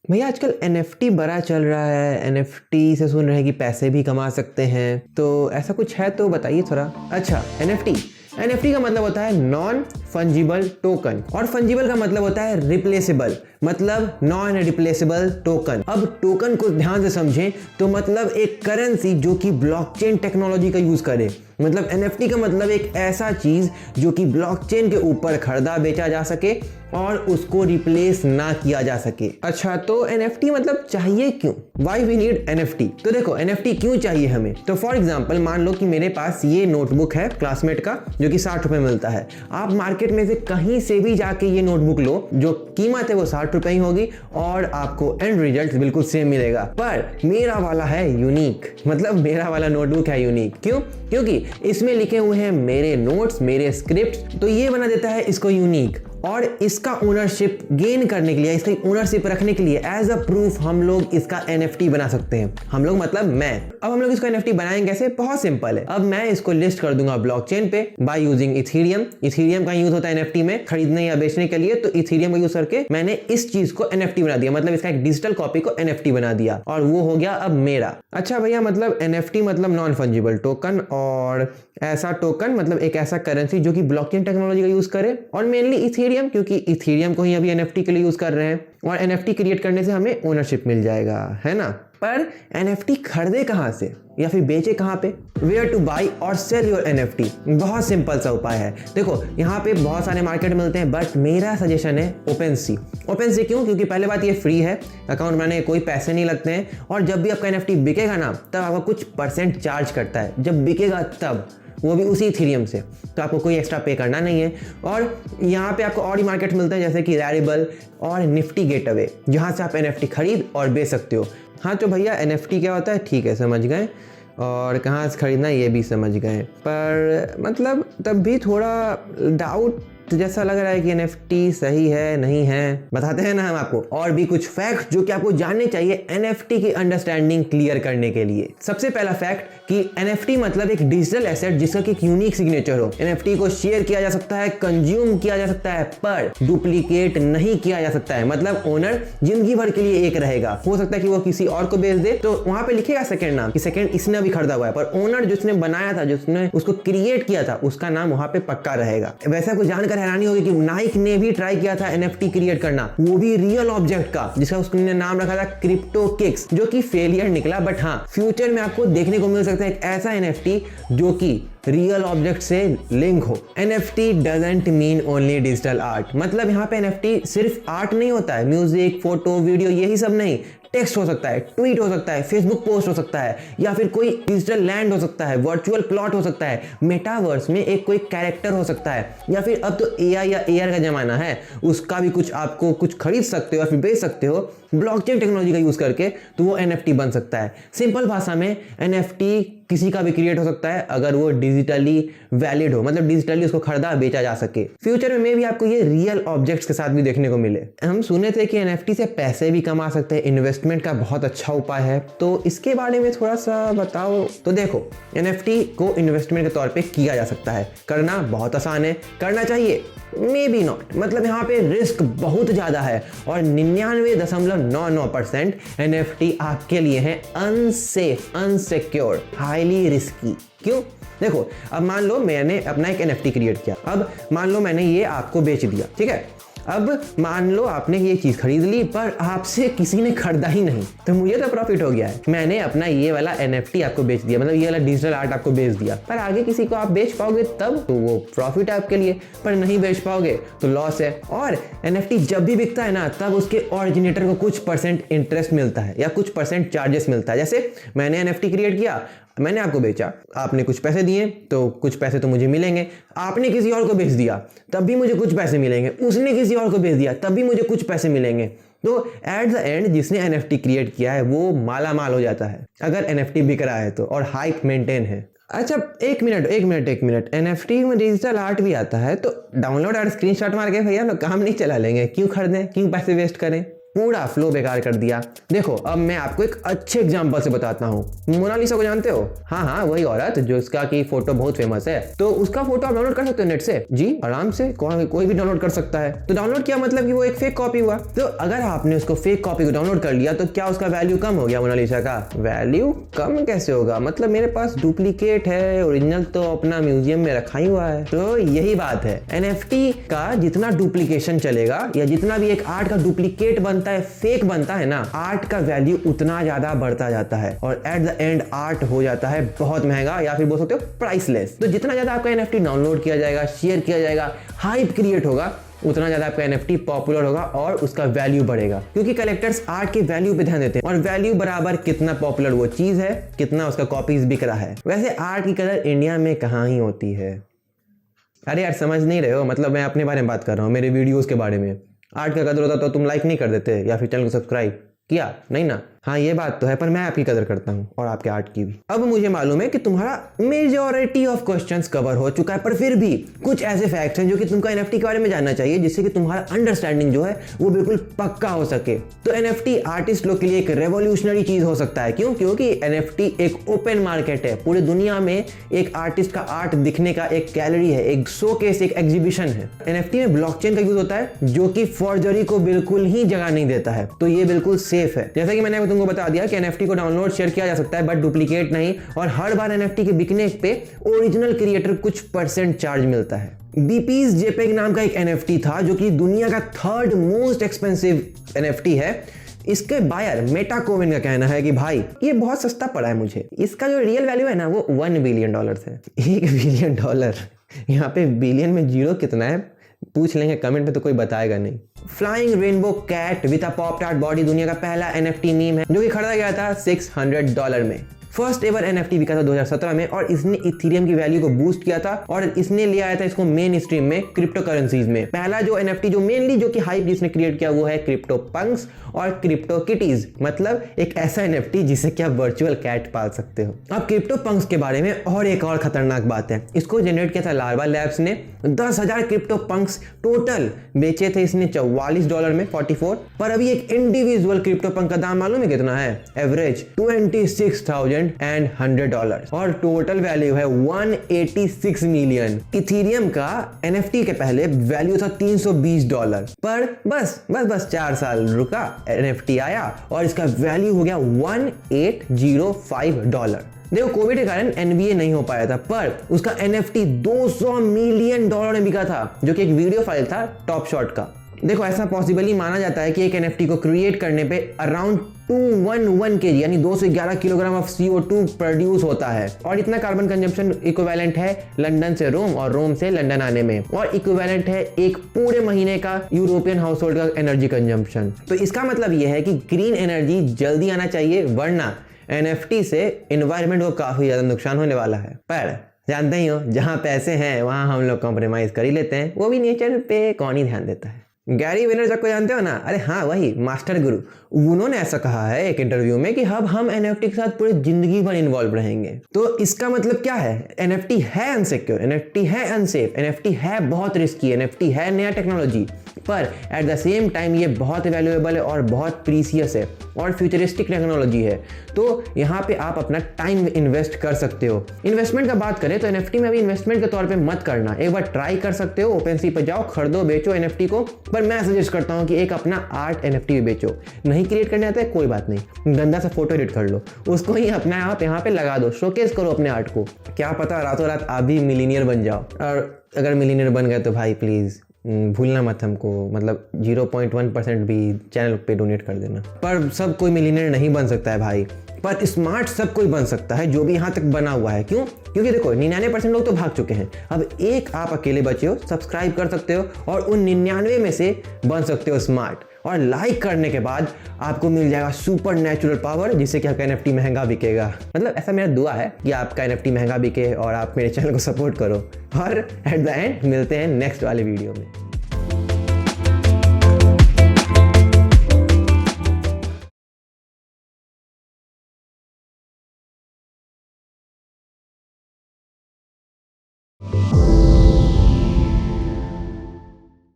भैया आजकल NFT बड़ा चल रहा है, NFT से सुन रहे हैं कि पैसे भी कमा सकते हैं, तो ऐसा कुछ है तो बताइए थोड़ा। अच्छा, NFT का मतलब होता है नॉन फंजिबल टोकन, और फंजिबल का मतलब होता है रिप्लेसेबल, मतलब नॉन रिप्लेसेबल टोकन। अब टोकन को ध्यान से समझें तो मतलब एक करेंसी जो कि ब्लॉकचेन टेक्नोलॉजी का यूज करे। मतलब NFT का मतलब एक ऐसा चीज जो कि ब्लॉकचेन के ऊपर खरीदा बेचा जा सके और उसको रिप्लेस ना किया जा सके। अच्छा, तो NFT मतलब चाहिए क्यों? Why we need NFT? तो देखो, NFT क्यों चाहिए हमें? तो फॉर एग्जाम्पल मान लो कि मेरे पास ये नोटबुक है क्लासमेट का, जो कि 60 रुपए मिलता है। आप मार्केट में से कहीं से भी जाके ये नोटबुक लो, जो कीमत है वो 60 रुपए ही होगी और आपको एंड रिजल्ट बिल्कुल सेम मिलेगा। पर मेरा वाला है यूनिक, मतलब मेरा वाला नोटबुक है यूनिक। क्यों? क्योंकि इसमें लिखे हुए हैं मेरे नोट्स, मेरे स्क्रिप्ट, तो ये बना देता है इसको यूनिक। और इसका ओनरशिप गेन करने के लिए, इसका ओनरशिप रखने के लिए एज अ प्रूफ हम लोग इसका NFT बना सकते हैं। हम लोग मतलब मैं। अब हम लोग इसको NFT बनाएंगे कैसे? बहुत सिंपल है। अब मैं इसको लिस्ट कर दूंगा ब्लॉकचेन पे बाय यूजिंग इथेरियम। इथेरियम का यूज होता है NFT में खरीदने या बेचने के लिए, तो इथेरियम का यूज करके मैंने इस चीज को NFT बना दिया, मतलब इसका एक डिजिटल कॉपी को NFT बना दिया, और वो हो गया अब मेरा। अच्छा भैया, मतलब NFT मतलब नॉन फंजिबल टोकन, और ऐसा टोकन मतलब एक ऐसा करेंसी जो कि ब्लॉकचेन टेक्नोलॉजी का यूज करे, और मेनली इथेरियम, क्योंकि इथेरियम को ही अभी NFT के लिए यूज कर रहे हैं, और NFT क्रिएट करने से हमें ओनरशिप मिल जाएगा, है ना। पर NFT खरीदे कहां से या फिर बेचे कहां पे? वेयर टू बाई और सेल योर NFT? बहुत सिंपल सा उपाय है। देखो, यहाँ पे बहुत सारे मार्केट मिलते हैं, बट मेरा सजेशन है OpenSea। OpenSea क्यों? क्योंकि पहले बात ये फ्री है, अकाउंट बनाने के कोई पैसे नहीं लगते हैं, और जब भी आपका NFT बिकेगा ना, तब आपका कुछ % चार्ज करता है, जब बिकेगा तब, वो भी उसी इथेरियम से, तो आपको कोई एक्स्ट्रा पे करना नहीं है। और यहाँ पे आपको और ही मार्केट मिलते हैं जैसे कि रैरिबल और निफ्टी गेटअवे, जहाँ से आप NFT खरीद और बेच सकते हो। हाँ, तो भैया NFT क्या होता है ठीक है, समझ गए, और कहाँ से खरीदना ये भी समझ गए, पर मतलब तब भी थोड़ा डाउट जैसा लग रहा है कि NFT सही है नहीं है। बताते हैं ना हम आपको और भी कुछ फैक्ट जो कि आपको जानने चाहिए NFT की अंडरस्टैंडिंग क्लियर करने के लिए। सबसे पहला फैक्ट कि NFT मतलब एक डिजिटल एसेट जिसका कि एक यूनिक सिग्नेचर हो। NFT को शेयर किया जा सकता है, कंज्यूम किया जा सकता है, पर डुप्लीकेट नहीं किया जा सकता है। मतलब ओनर जिंदगी भर के लिए एक रहेगा। हो सकता है कि वो किसी और को बेच दे, तो वहां पे लिखेगा सेकंड नाम कि सेकंड इसने भी खरीदा हुआ है, पर ओनर जिसने बनाया था, जिसने उसको क्रिएट किया था, उसका नाम वहां पे पक्का रहेगा। वैसा कुछ जानकर हैरानी होगी कि नाइक ने भी ट्राई किया था NFT क्रिएट करना, वो भी रियल ऑब्जेक्ट का, जिसका उसने नाम रखा था क्रिप्टो किक्स, जो कि फेलियर निकला। बट हाँ, फ्यूचर में आपको देखने को मिल सकता है एक ऐसा NFT जो कि रियल ऑब्जेक्ट से लिंक हो। NFT doesn't mean only digital art, मतलब यहाँ पे NFT सिर्फ आर्ट नहीं होता है, म्यूजिक, फोटो, वीडियो, यही सब नहीं। टेक्स्ट हो सकता है, ट्वीट हो सकता है, फेसबुक पोस्ट हो सकता है, या फिर कोई डिजिटल लैंड हो सकता है, वर्चुअल प्लॉट हो सकता है, मेटावर्स में एक कोई कैरेक्टर हो सकता है, या फिर अब तो AI या AR का जमाना है, उसका भी कुछ आपको कुछ खरीद सकते हो या फिर बेच सकते हो ब्लॉकचेन टेक्नोलॉजी का यूज करके, तो वो NFT बन सकता है। सिंपल भाषा में NFT किसी का भी क्रिएट हो सकता है अगर वो डिजिटली वैलिड हो, मतलब डिजिटली उसको खरीदा बेचा जा सके। फ्यूचर में भी आपको ये रियल ऑब्जेक्ट्स के साथ भी देखने को मिले। हम सुने थे कि NFT से पैसे भी कमा सकते हैं, इन्वेस्टमेंट का बहुत अच्छा उपाय है, तो इसके बारे में थोड़ा सा बताओ। तो देखो, NFT को इन्वेस्टमेंट के तौर पे किया जा सकता है, करना बहुत आसान है, करना चाहिए मे बी नॉट, मतलब यहाँ पे रिस्क बहुत ज्यादा है, और 99.99% NFT आपके लिए है अनसेफ, अनसिक्योर, हाईली रिस्की। क्यों? देखो, अब मान लो मैंने अपना एक NFT क्रिएट किया, अब मान लो मैंने ये आपको बेच दिया, ठीक है। अब मान लो आपने ये चीज खरीद ली, पर आपसे किसी ने खरीदा ही नहीं, तो मुझे तो प्रॉफिट हो गया है। मैंने अपना ये वाला NFT आपको बेच दिया, मतलब ये वाला डिजिटल आर्ट आपको बेच दिया, पर आगे किसी को आप बेच पाओगे तब तो वो प्रॉफिट है आपके लिए, पर नहीं बेच पाओगे तो लॉस है। और NFT जब भी बिकता है ना, तब उसके ऑरिजिनेटर को कुछ % इंटरेस्ट मिलता है या कुछ % चार्जेस मिलता है। जैसे मैंने NFT क्रिएट किया, मैंने आपको बेचा, आपने कुछ पैसे दिए तो कुछ पैसे तो मुझे मिलेंगे, आपने किसी और को बेच दिया तब भी मुझे कुछ पैसे मिलेंगे, उसने किसी और को बेच दिया तब भी मुझे कुछ पैसे मिलेंगे। तो एट द एंड जिसने NFT क्रिएट किया है वो माला माल हो जाता है, अगर NFT बिक रहा है तो, और हाइप मेंटेन है। अच्छा, एक मिनट, NFT में डिजिटल आर्ट भी आता है, तो डाउनलोड और स्क्रीनशॉट मार के भैया लोग काम नहीं चला लेंगे? क्यों खरीदें, क्यों पैसे वेस्ट करें? पूरा फ्लो बेकार कर दिया। देखो अब मैं आपको एक अच्छे एग्जांपल से बताता हूँ। मोनालिसा को जानते हो? हाँ, वही औरत जो उसका की फोटो बहुत फेमस है। तो उसका फोटो आप डाउनलोड कर सकते हो नेट से जी, आराम से कोई भी डाउनलोड कर सकता है। तो डाउनलोड किया मतलब कि वो एक फेक कॉपी हुआ। तो अगर आपने उसको फेक कॉपी को डाउनलोड कर लिया तो क्या उसका वैल्यू कम हो गया? मोनालिसा का वैल्यू कम कैसे होगा? मतलब मेरे पास डुप्लीकेट है, ओरिजिनल तो अपना म्यूजियम में रखा ही हुआ है। तो यही बात है, एनएफटी का जितना डुप्लीकेशन चलेगा या जितना भी एक आर्ट का डुप्लीकेट बनता है, फेक बनता है ना, आर्ट का वैल्यू उतना ज्यादा बढ़ता जाता है और एट द एंड आर्ट हो जाता है बहुत महंगा या फिर बोल सकते हो प्राइसलेस। तो जितना ज्यादा आपका एनएफटी डाउनलोड किया जाएगा, शेयर किया जाएगा, हाइप क्रिएट होगा, उतना ज्यादा आपका एनएफटी पॉपुलर होगा और उसका वैल्यू बढ़ेगा। क्योंकि कलेक्टर्स आर्ट के वैल्यू पे ध्यान देते हैं और वैल्यू बराबर कितना पॉपुलर वो चीज है, कितना उसका कॉपीज बिक रहा है। वैसे आर्ट की कदर इंडिया में कहाँ ही होती है। अरे यार समझ नहीं रहे हो, मतलब मैं अपने बारे में बात कर रहा हूँ, मेरे वीडियोस के बारे में। आर्ट का कदर होता तो तुम लाइक नहीं कर देते या फिर चैनल को सब्सक्राइब किया नहीं ना। हाँ ये बात तो है, पर मैं आपकी कदर करता हूँ और आपके आर्ट की भी। अब मुझे मालूम है कि तुम्हारा मेजॉरिटी ऑफ क्वेश्चंस कवर हो चुका है, पर फिर भी कुछ ऐसे फैक्ट्स हैं जो कि तुमको एनएफटी के बारे में जानना चाहिए, जिससे कि तुम्हारा अंडरस्टैंडिंग जो है वो बिल्कुल पक्का हो सके। तो एनएफटी आर्टिस्ट लोग के लिए एक रेवोल्यूशनरी चीज हो सकता है। क्यों? क्योंकि एनएफटी एक ओपन मार्केट है। पूरी दुनिया में एक आर्टिस्ट का आर्ट दिखने का एक गैलरी है, एक शोकेस, एक एग्जीबिशन है। एनएफटी में ब्लॉकचेन का यूज होता है जो कि फॉर्जरी को बिल्कुल ही जगह नहीं देता है, तो ये बिल्कुल सेफ है। जैसा कि मैंने तुमको बता दिया कि एनएफटी को डाउनलोड शेयर किया जा सकता है बट डुप्लीकेट नहीं, और हर बार एनएफटी के बिकने पे ओरिजिनल क्रिएटर कुछ % चार्ज मिलता है। बीपीज जेपेग नाम का एक एनएफटी था जो कि दुनिया का 3rd मोस्ट एक्सपेंसिव एनएफटी है। इसके बायर मेटाकोविन का कहना है कि भाई ये बहुत सस्ता पड़ा है मुझे। इसका जो रियल वैल्यू है ना वो $1 बिलियन है। $1 बिलियन, यहाँ पे बिलियन में जीरो कितना है पूछ लेंगे कमेंट में तो कोई बताएगा नहीं। Flying rainbow cat with a pop tart body दुनिया का पहला एनएफटी मीम है जो कि खरीदा गया था $600 में। फर्स्ट एवर एनएफटी बिका था 2017 में और इसने इथेरियम की वैल्यू को बूस्ट किया था और इसने ले आया था इसको मेन स्ट्रीम में क्रिप्टो करेंसीज में। पहला जो एनएफटी जो मेनली जो कि हाइप जिसने क्रिएट किया वो है क्रिप्टो पंक्स और क्रिप्टो किटीज, मतलब एक ऐसा एनएफटी जिसे कि आप वर्चुअल कैट पाल सकते हो। अब क्रिप्टो पंक्स के बारे में और एक और खतरनाक बात है, इसको जनरेट किया था लार्वा लैब्स ने। 10,000 क्रिप्टो पंक्स टोटल बेचे थे इसने $44 में 44, पर अभी एक इंडिविजुअल क्रिप्टो पंक का दाम मालूम है कितना है? एवरेज $26,100 और टोटल वैल्यू है $186 मिलियन। इथेरियम का एनएफटी के पहले वैल्यू था $320, पर बस 4 साल रुका, एनएफटी आया और इसका वैल्यू हो गया $1805। देखो कोविड के कारण एनबीए नहीं हो पाया था, पर उसका एनएफटी $200 मिलियन में बिका था जो कि एक वीडियो फाइल था टॉप शॉट का। देखो ऐसा पॉसिबली माना जाता है कि एक एनएफटी को क्रिएट करने पे अराउंड 211 kg यानी 211 किलोग्राम ऑफ CO2 प्रोड्यूस होता है और इतना कार्बन कंजम्पशन इक्विवेलेंट है लंदन से रोम और रोम से लंदन आने में, और इक्विवेलेंट है एक पूरे महीने का यूरोपियन हाउस होल्ड का एनर्जी कंजम्पशन। तो इसका मतलब यह है कि ग्रीन एनर्जी जल्दी आना चाहिए, वरना एनएफटी से एनवायरनमेंट को काफी ज्यादा नुकसान होने वाला है। पर जानते ही हो जहां पैसे हैं वहां हम लोग कॉम्प्रोमाइज कर ही लेते हैं, वो भी नेचर पे कौन ही ध्यान देता है। गैरी वेनरचक को जानते हो ना? अरे हाँ वही मास्टर गुरु। उन्होंने ऐसा कहा है एक इंटरव्यू में कि अब हम एनएफटी के साथ पूरी जिंदगी भर इन्वॉल्व रहेंगे। तो इसका मतलब क्या है? एनएफटी है अनसिक्योर, एनएफटी है अनसेफ, एनएफटी है बहुत रिस्की, एनएफटी है नया टेक्नोलॉजी, पर एट द सेम टाइम ये बहुत वैल्यूएबल है और बहुत प्रीसियस है और फ्यूचरिस्टिक टेक्नोलॉजी है। तो यहाँ पे आप अपना टाइम इन्वेस्ट कर सकते हो। इन्वेस्टमेंट का बात करें तो एनएफटी में अभी इन्वेस्टमेंट के तौर पे मत करना, एक बार ट्राई कर सकते हो, ओपनसी पे जाओ, खरीदो बेचो एनएफटी को, पर मैं सजेस्ट करता हूँ कि एक अपना आर्ट एनएफटी भी बेचो। नहीं क्रिएट करने आता है कोई बात नहीं, गंदा सा फोटो एडिट कर लो, उसको ही अपना आप यहाँ पे लगा दो, शोकेस करो अपने आर्ट को, क्या पता रातों रात आप भी मिलीनियर बन जाओ। और अगर मिलीनियर बन गए तो भाई प्लीज भूलना मत हमको, मतलब 0.1% भी चैनल पे डोनेट कर देना। पर सब कोई मिलीनियर नहीं बन सकता है भाई, पर स्मार्ट सब कोई बन सकता है जो भी यहाँ तक बना हुआ है। क्यों? क्योंकि देखो 99% लोग तो भाग चुके हैं, अब एक आप अकेले बचे हो, सब्सक्राइब कर सकते हो और उन 99 में से बन सकते हो स्मार्ट, और लाइक करने के बाद आपको मिल जाएगा सुपर नेचुरल पावर जिससे कि आपका एनएफटी महंगा बिकेगा। मतलब ऐसा मेरा दुआ है कि आपका एनएफटी महंगा बिके और आप मेरे चैनल को सपोर्ट करो। और एट द एंड मिलते हैं नेक्स्ट वाले वीडियो में।